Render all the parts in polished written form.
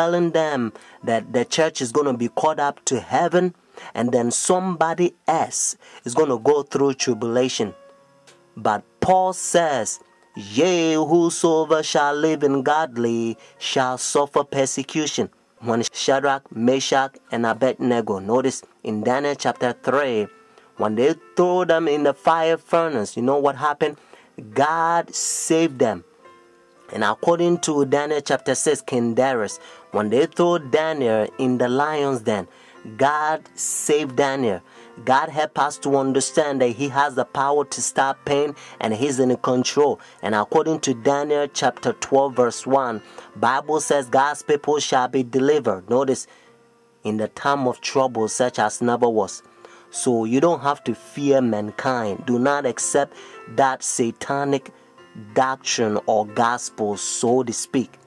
telling them that the church is going to be caught up to heaven, and then somebody else is going to go through tribulation. But Paul says, yea, whosoever shall live in godly shall suffer persecution. When Shadrach, Meshach, and Abednego, notice in Daniel chapter 3, when they throw them in the fire furnace, you know what happened? God saved them. And according to Daniel chapter 6, King Darius, when they throw Daniel in the lion's den, God saved Daniel. God helped us to understand that He has the power to stop pain and He's in control. And according to Daniel chapter 12 verse 1, Bible says God's people shall be delivered. Notice, in the time of trouble such as never was. So you don't have to fear mankind. Do not accept that satanic doctrine or gospel, so to speak.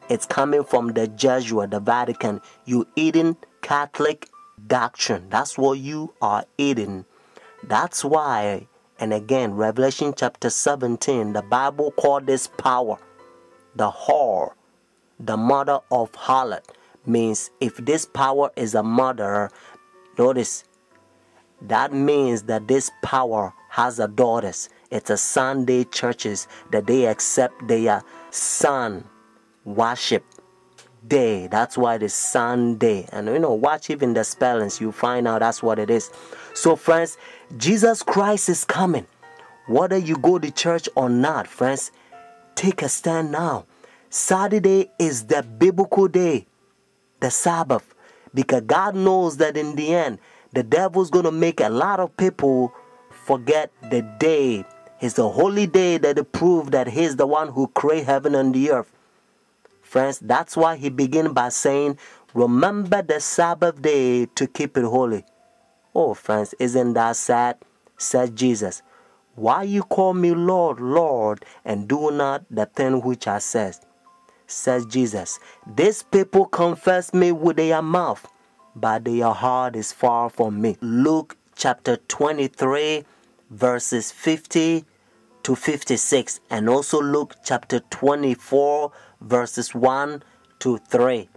It's coming from the Jesuit, the Vatican. You eating Catholic doctrine. That's what you are eating. That's why, and again, Revelation chapter 17, the Bible called this power the whore, the mother of harlot. Means if this power is a mother, notice, that means that this power has a daughters. It's a Sunday churches that they accept their sun worship day. That's why it's Sunday. And watch even the spellings, you find out that's what it is. So friends, Jesus Christ is coming. Whether you go to church or not, friends, take a stand now. Saturday is the biblical day, the Sabbath, because God knows that in the end, the devil's going to make a lot of people forget the day. It's the holy day that they prove that He's the one who created heaven and the earth. Friends, that's why He began by saying, remember the Sabbath day to keep it holy. Oh, friends, isn't that sad? Said Jesus. Why you call me Lord, Lord, and do not the thing which I says? Says Jesus. These people confess me with their mouth, but their heart is far from me. Luke chapter 23, verses 50 to 56, and also Luke chapter 24, verses 1 to 3.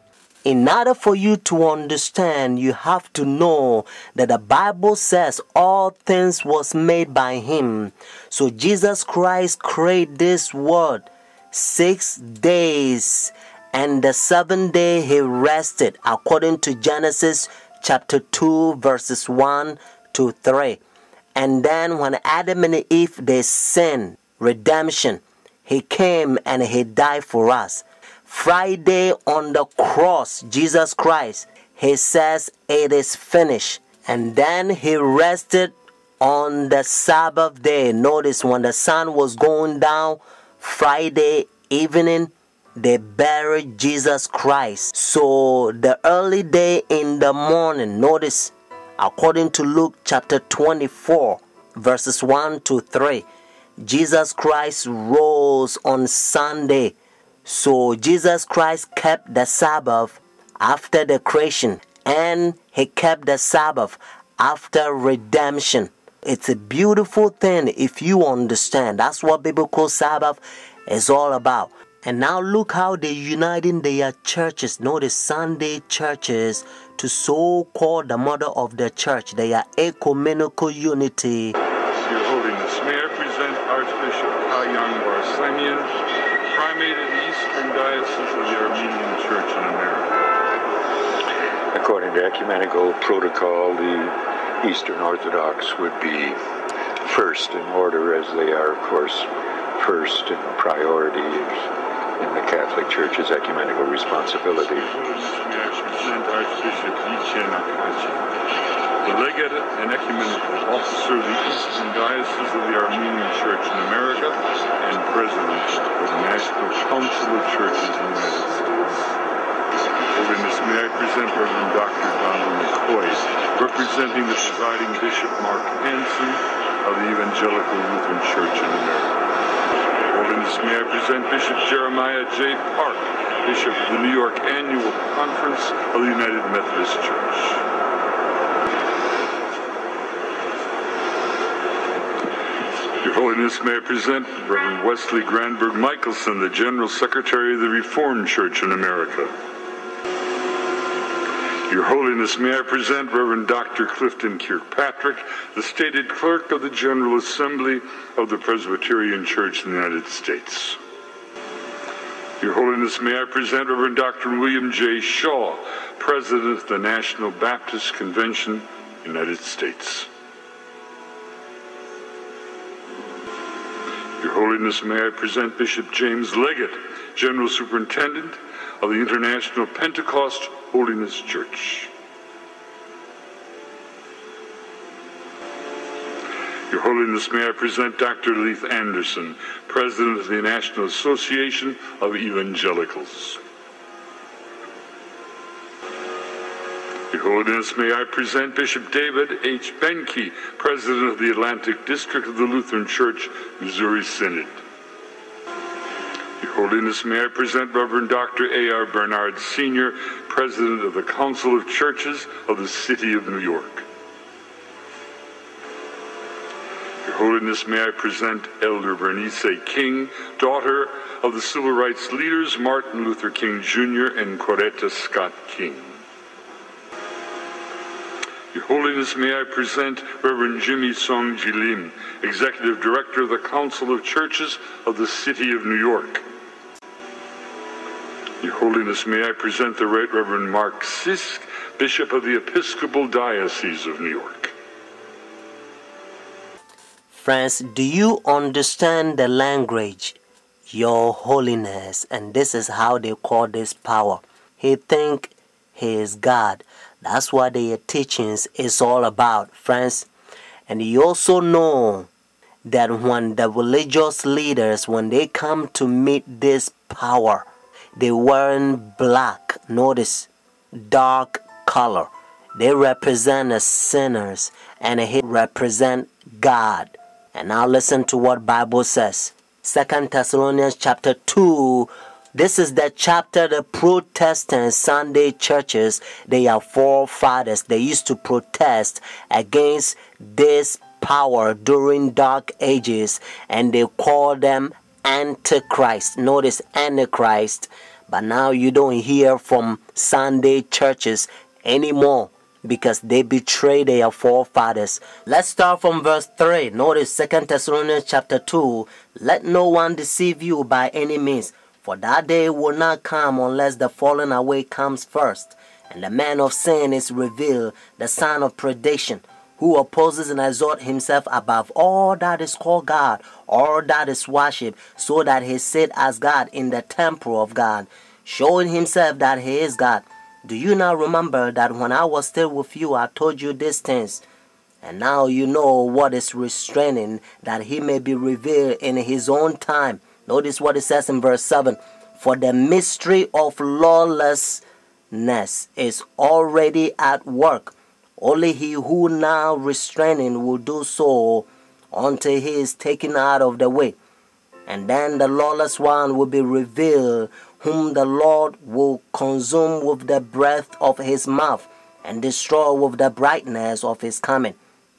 In order for you to understand, you have to know that the Bible says all things was made by Him. So Jesus Christ created this world 6 days, and the seventh day He rested, according to Genesis chapter 2, verses 1 to 3. And then when Adam and Eve, they sinned, redemption, He came and He died for us. Friday on the cross, Jesus Christ, He says it is finished. And then He rested on the Sabbath day. Notice when the sun was going down, Friday evening, they buried Jesus Christ. So the early day in the morning, notice, according to Luke chapter 24, verses 1 to 3, Jesus Christ rose on Sunday. So Jesus Christ kept the Sabbath after the creation, and He kept the Sabbath after redemption. It's a beautiful thing if you understand. That's what biblical Sabbath is all about. And now look how they're uniting their churches. Notice Sunday churches to so-called the mother of the church. They are ecumenical unity. Your Holiness, may I present Archbishop Kayang Barsamian, Primate of the Eastern Diocese of the Armenian Church in America. According to ecumenical protocol, the Eastern Orthodox would be first in order, as they are, of course, first in priority in the Catholic Church's ecumenical responsibility. May I present Archbishop Yichen Akachi, the legate and ecumenical officer of the Eastern Diocese of the Armenian Church in America and president of the National Council of Churches in the United States. Holiness, may I present Reverend Dr. Donald McCoy, representing the presiding Bishop Mark Hansen of the Evangelical Lutheran Church in America. Holiness, may I present Bishop Jeremiah J. Park, Bishop of the New York Annual Conference of the United Methodist Church. Your Holiness, may I present Reverend Wesley Granberg Michelson, the General Secretary of the Reformed Church in America. Your Holiness, may I present Reverend Dr. Clifton Kirkpatrick, the stated clerk of the General Assembly of the Presbyterian Church in the United States. Your Holiness, may I present Reverend Dr. William J. Shaw, President of the National Baptist Convention, United States. Your Holiness, may I present Bishop James Leggett, General Superintendent of the International Pentecost Holiness Church. Your Holiness, may I present Dr. Leith Anderson, President of the National Association of Evangelicals. Your Holiness, may I present Bishop David H. Benke, President of the Atlantic District of the Lutheran Church, Missouri Synod. Your Holiness, may I present Reverend Dr. A.R. Bernard Sr., President of the Council of Churches of the City of New York. Your Holiness, may I present Elder Bernice King, daughter of the civil rights leaders Martin Luther King Jr. and Coretta Scott King. Your Holiness, may I present Reverend Jimmy Song Jilim, Executive Director of the Council of Churches of the City of New York. Your Holiness, may I present the Right Reverend Mark Sisk, Bishop of the Episcopal Diocese of New York. Friends, do you understand the language? Your Holiness. And this is how they call this power. He think he is God. That's what their teachings is all about, friends. And you also know that when the religious leaders, when they come to meet this power, they wearing black. Notice, dark color. They represent the sinners, and he represent God. And now listen to what Bible says. 2 Thessalonians chapter 2. This is the chapter the Protestant Sunday churches, they are forefathers. They used to protest against this power during dark ages, and they call them Antichrist. Notice Antichrist. But now you don't hear from Sunday churches anymore because they betray their forefathers. Let's start from verse 3. Notice 2 Thessalonians chapter 2. Let no one deceive you by any means. For that day will not come unless the falling away comes first, and the man of sin is revealed, the son of perdition, who opposes and exalts himself above all that is called God, all that is worshipped, so that he sit as God in the temple of God, showing himself that he is God. Do you not remember that when I was still with you, I told you these things? And now you know what is restraining, that he may be revealed in his own time. Notice what it says in verse 7. For the mystery of lawlessness is already at work. Only he who now restraining will do so until he is taken out of the way. And then the lawless one will be revealed, whom the Lord will consume with the breath of his mouth and destroy with the brightness of his coming.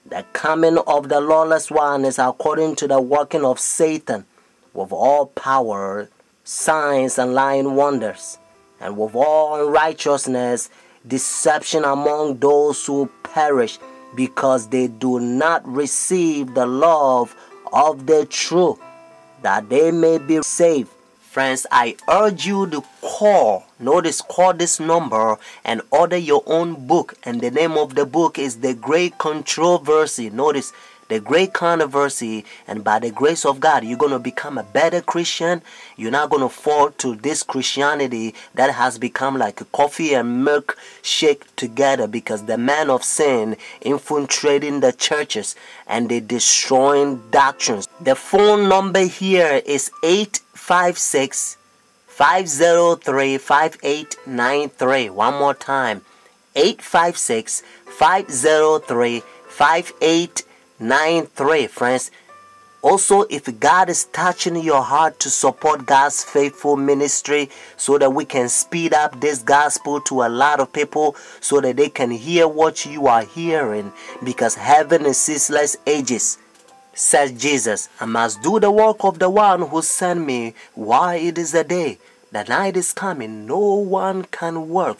The coming of the lawless one is according to the working of Satan, with all power, signs, and lying wonders, and with all unrighteousness, deception among those who perish, because they do not receive the love of the truth, that they may be saved. Friends, I urge you to call this number and order your own book. And the name of the book is The Great Controversy. Notice, The Great Controversy. And by the grace of God, you're going to become a better Christian. You're not going to fall to this Christianity that has become like a coffee and milk shake together, because the man of sin infiltrating the churches and they destroying doctrines. The phone number here is 856-503-5893. One more time, 856-503-5893. Friends, also, if God is touching your heart to support God's faithful ministry so that we can speed up this gospel to a lot of people so that they can hear what you are hearing, because heaven is ceaseless ages, says Jesus, I must do the work of the one who sent me while it is a day. The night is coming, no one can work.